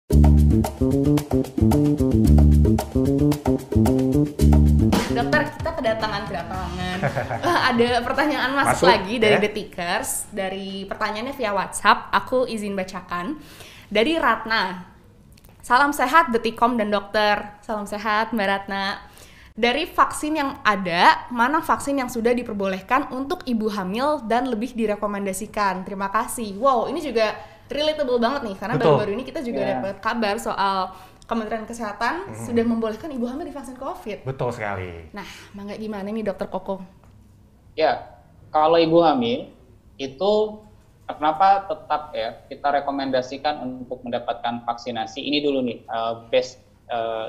Dokter, kita kedatangan. Ada pertanyaan masuk lagi dari The Tickers. Dari pertanyaannya via WhatsApp, aku izin bacakan. Dari Ratna. Salam sehat Detikom dan dokter. Salam sehat Mbak Ratna. Dari vaksin yang ada, mana vaksin yang sudah diperbolehkan untuk ibu hamil dan lebih direkomendasikan? Terima kasih. Wow, ini juga relatable banget nih, karena baru-baru ini kita juga dapat kabar soal Kementerian Kesehatan sudah membolehkan ibu hamil divaksin COVID. Betul sekali. Nah, mangga gimana nih Dokter Koko? Ya, kalau ibu hamil itu kenapa tetap ya kita rekomendasikan untuk mendapatkan vaksinasi? Ini dulu nih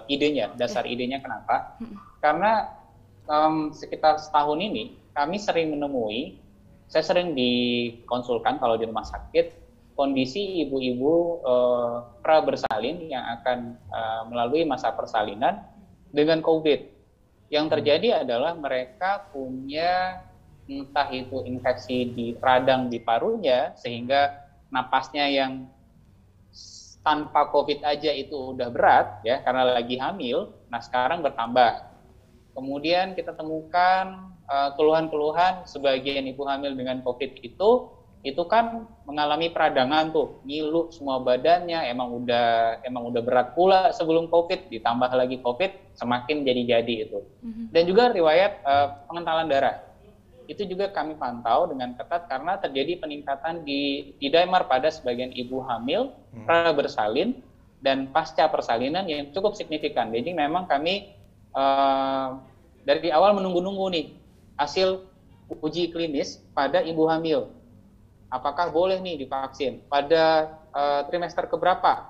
idenya, dasar idenya kenapa? Karena sekitar setahun ini kami sering menemui, saya sering dikonsulkan kalau di rumah sakit, kondisi ibu-ibu pra bersalin yang akan melalui masa persalinan dengan COVID. Yang terjadi adalah mereka punya entah itu infeksi di radang di parunya, sehingga napasnya yang tanpa COVID aja itu udah berat ya karena lagi hamil. Nah sekarang bertambah. Kemudian kita temukan keluhan-keluhan sebagian ibu hamil dengan COVID itu kan mengalami peradangan tuh, ngilu semua badannya, emang udah berat pula sebelum COVID, ditambah lagi COVID semakin jadi-jadi itu. Dan juga riwayat pengentalan darah. Itu juga kami pantau dengan ketat karena terjadi peningkatan di dimer pada sebagian ibu hamil pra bersalin dan pasca persalinan yang cukup signifikan. Jadi memang kami dari awal menunggu-nunggu nih hasil uji klinis pada ibu hamil. Apakah boleh nih divaksin pada trimester keberapa?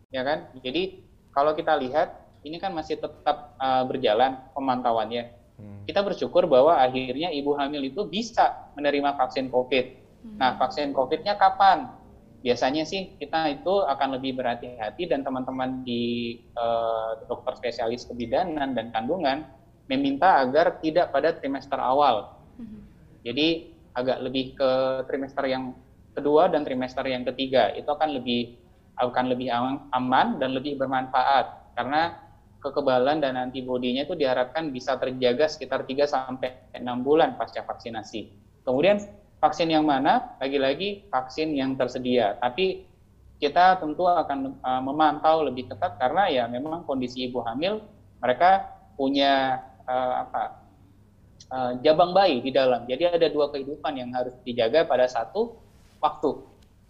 Ya kan? Jadi kalau kita lihat ini kan masih tetap berjalan pemantauannya. Kita bersyukur bahwa akhirnya ibu hamil itu bisa menerima vaksin COVID. Nah, vaksin COVID-nya kapan? Biasanya sih kita itu akan lebih berhati-hati dan teman-teman di dokter spesialis kebidanan dan kandungan meminta agar tidak pada trimester awal. Jadi agak lebih ke trimester yang kedua dan trimester yang ketiga. Itu akan lebih aman dan lebih bermanfaat karena kekebalan dan antibodinya itu diharapkan bisa terjaga sekitar 3-6 bulan pasca vaksinasi. Kemudian vaksin yang mana? Lagi-lagi vaksin yang tersedia. Tapi kita tentu akan memantau lebih ketat karena ya memang kondisi ibu hamil mereka punya jabang bayi di dalam. Jadi ada 2 kehidupan yang harus dijaga pada satu waktu.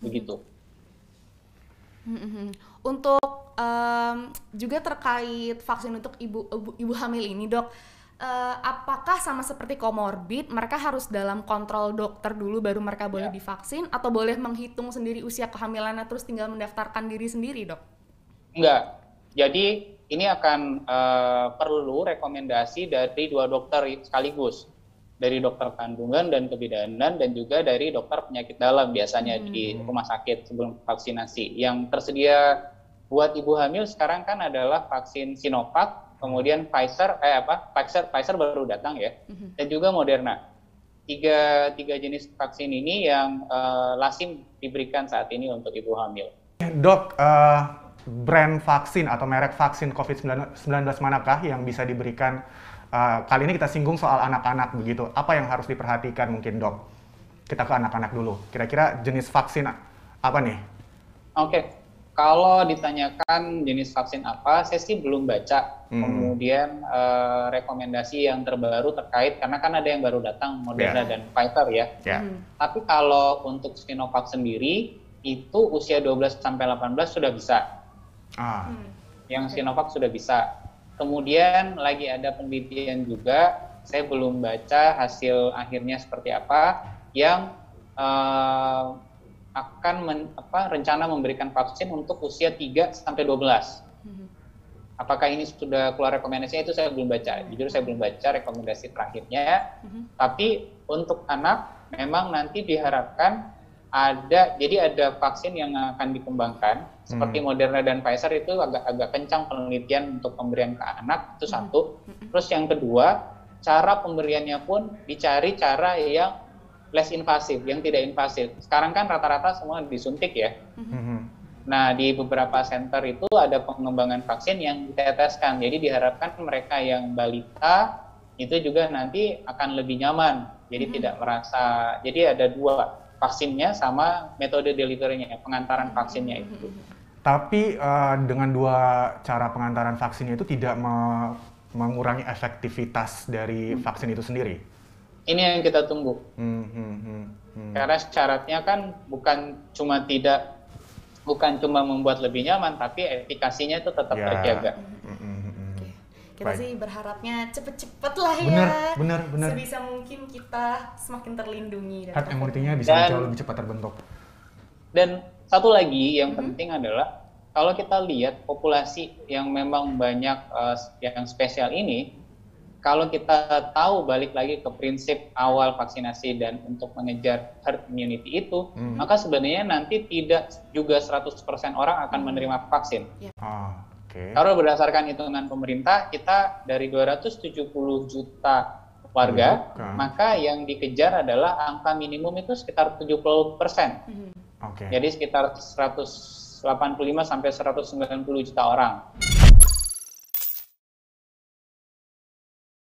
Begitu. Untuk juga terkait vaksin untuk ibu hamil ini, Dok, apakah sama seperti komorbid, mereka harus dalam kontrol dokter dulu baru mereka boleh divaksin, atau boleh menghitung sendiri usia kehamilannya terus tinggal mendaftarkan diri sendiri, Dok? Enggak. Jadi ini akan perlu rekomendasi dari 2 dokter sekaligus, dari dokter kandungan dan kebidanan dan juga dari dokter penyakit dalam biasanya di rumah sakit sebelum vaksinasi. Yang tersedia buat ibu hamil sekarang kan adalah vaksin Sinovac, kemudian Pfizer baru datang ya, dan juga Moderna. Tiga jenis vaksin ini yang lazim diberikan saat ini untuk ibu hamil. Dok, brand vaksin atau merek vaksin COVID-19 manakah yang bisa diberikan? Kali ini kita singgung soal anak-anak begitu. Apa yang harus diperhatikan mungkin, Dok? Kita ke anak-anak dulu. Kira-kira jenis vaksin apa nih? Oke. Kalau ditanyakan jenis vaksin apa, saya sih belum baca. Kemudian rekomendasi yang terbaru terkait, karena kan ada yang baru datang, Moderna dan Pfizer ya. Tapi kalau untuk Sinovac sendiri, itu usia 12-18 sudah bisa. Yang Sinovac sudah bisa. Kemudian lagi ada penelitian juga, saya belum baca hasil akhirnya seperti apa, yang akan rencana memberikan vaksin untuk usia 3-12. Apakah ini sudah keluar rekomendasinya, itu saya belum baca. Jujur saya belum baca rekomendasi terakhirnya. Tapi untuk anak memang nanti diharapkan jadi ada vaksin yang akan dikembangkan seperti Moderna dan Pfizer itu agak kencang penelitian untuk pemberian ke anak, itu satu. Terus yang kedua, cara pemberiannya pun dicari cara yang less invasif, yang tidak invasif. Sekarang kan rata-rata semua disuntik ya. Nah, di beberapa center itu ada pengembangan vaksin yang diteteskan. Jadi diharapkan mereka yang balita itu juga nanti akan lebih nyaman. Jadi tidak merasa, jadi ada dua, vaksinnya sama metode delivery-nya, pengantaran vaksinnya itu. Tapi dengan dua cara pengantaran vaksinnya itu tidak mengurangi efektivitas dari vaksin itu sendiri? Ini yang kita tunggu. Karena syaratnya kan bukan cuma membuat lebih nyaman, tapi efikasinya itu tetap terjaga. Kita sih berharapnya cepet-cepet lah ya. Bener. Sebisa mungkin kita semakin terlindungi. Herd immunity-nya bisa jauh lebih cepat terbentuk. Dan satu lagi yang penting adalah, kalau kita lihat populasi yang memang banyak yang spesial ini, kalau kita tahu balik lagi ke prinsip awal vaksinasi dan untuk mengejar herd immunity itu, maka sebenarnya nanti tidak juga 100% orang akan menerima vaksin. Kalau berdasarkan hitungan pemerintah, kita dari 270 juta warga, maka yang dikejar adalah angka minimum itu sekitar 70%. Jadi sekitar 185 sampai 190 juta orang.